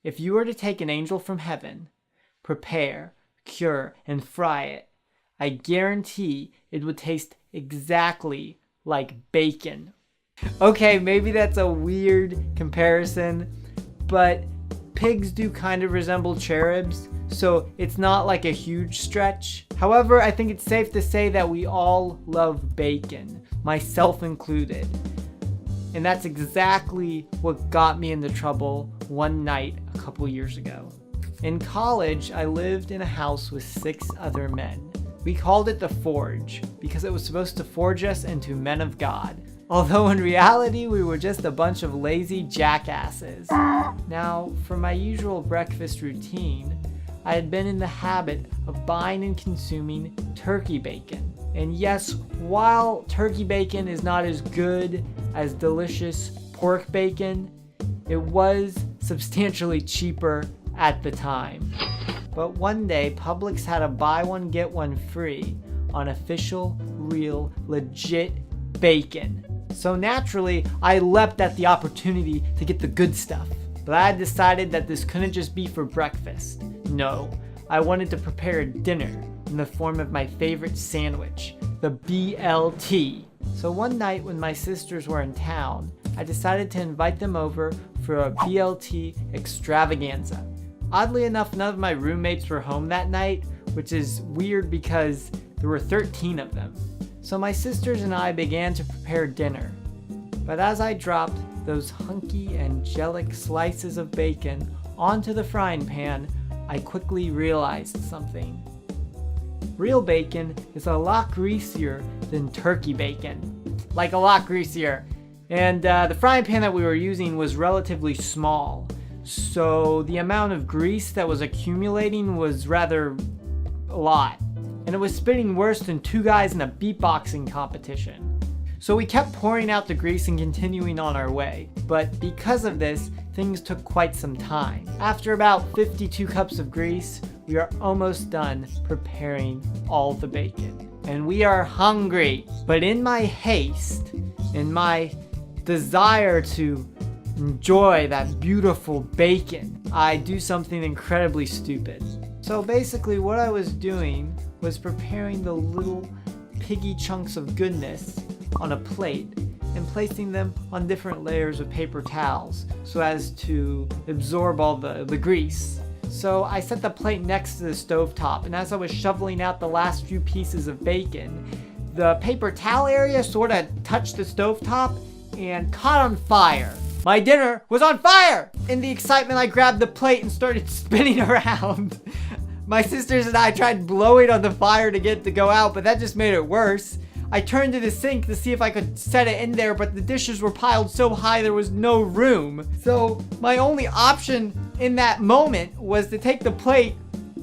If you were to take an angel from heaven, prepare, cure, and fry it, I guarantee it would taste exactly like bacon. Okay, maybe that's a weird comparison, but pigs do kind of resemble cherubs, so it's not like a huge stretch. However, I think it's safe to say that we all love bacon, myself included. And that's exactly what got me into trouble one night a couple years ago. In college, I lived in a house with 6 other men. We called it the Forge because it was supposed to forge us into men of God. Although in reality, we were just a bunch of lazy jackasses. Now, for my usual breakfast routine, I had been in the habit of buying and consuming turkey bacon. And yes, while turkey bacon is not as good as delicious pork bacon, it was substantially cheaper at the time. But one day, Publix had a buy one get one free on official, real, legit bacon. So naturally, I leapt at the opportunity to get the good stuff. But I had decided that this couldn't just be for breakfast. No, I wanted to prepare a dinner in the form of my favorite sandwich, the BLT. So one night when my sisters were in town, I decided to invite them over for a BLT extravaganza. Oddly enough, none of my roommates were home that night, which is weird because there were 13 of them. So my sisters and I began to prepare dinner. But as I dropped those hunky angelic slices of bacon onto the frying pan, I quickly realized something. Real bacon is a lot greasier than turkey bacon. Like a lot greasier. And the frying pan that we were using was relatively small. So the amount of grease that was accumulating was rather a lot. And it was spitting worse than 2 guys in a beatboxing competition. So we kept pouring out the grease and continuing on our way. But because of this, things took quite some time. After about 52 cups of grease, we are almost done preparing all the bacon. And we are hungry. But in my haste, in my desire to enjoy that beautiful bacon, I do something incredibly stupid. So basically what I was doing was preparing the little piggy chunks of goodness on a plate and placing them on different layers of paper towels so as to absorb all the grease. So I set the plate next to the stovetop, and as I was shoveling out the last few pieces of bacon, the paper towel area sort of touched the stovetop and caught on fire. My dinner was on fire! In the excitement, I grabbed the plate and started spinning around. My sisters and I tried blowing on the fire to get it to go out, but that just made it worse. I turned to the sink to see if I could set it in there, but the dishes were piled so high there was no room. So my only option in that moment was to take the plate,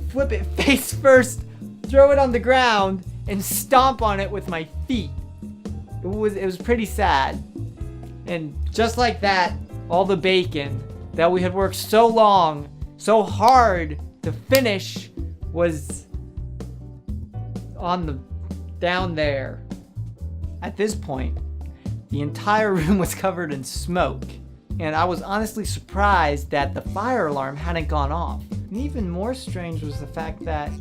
flip it face first, throw it on the ground, and stomp on it with my feet. It was pretty sad. And just like that, all the bacon that we had worked so long, so hard to finish was down there. At this point, the entire room was covered in smoke, and I was honestly surprised that the fire alarm hadn't gone off. And even more strange was the fact that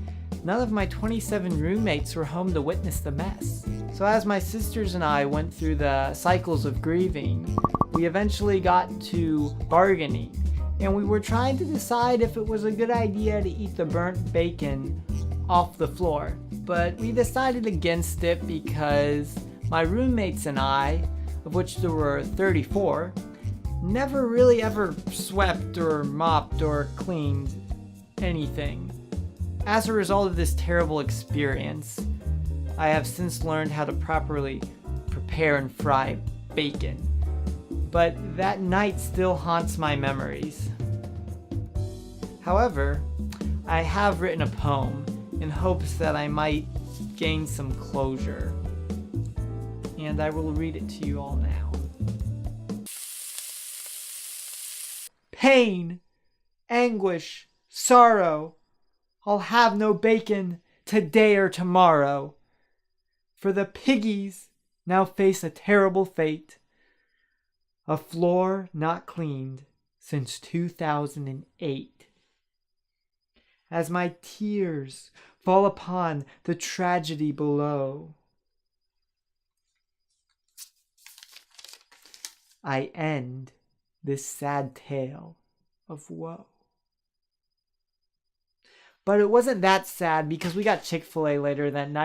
none of my 27 roommates were home to witness the mess. So as my sisters and I went through the cycles of grieving, we eventually got to bargaining, and we were trying to decide if it was a good idea to eat the burnt bacon off the floor. But we decided against it because my roommates and I, of which there were 34, never really ever swept or mopped or cleaned anything. As a result of this terrible experience, I have since learned how to properly prepare and fry bacon. But that night still haunts my memories. However, I have written a poem in hopes that I might gain some closure. And I will read it to you all now. Pain, anguish, sorrow, I'll have no bacon today or tomorrow. For the piggies now face a terrible fate, a floor not cleaned since 2008. As my tears fall upon the tragedy below, I end this sad tale of woe. But it wasn't that sad because we got Chick-fil-A later that night.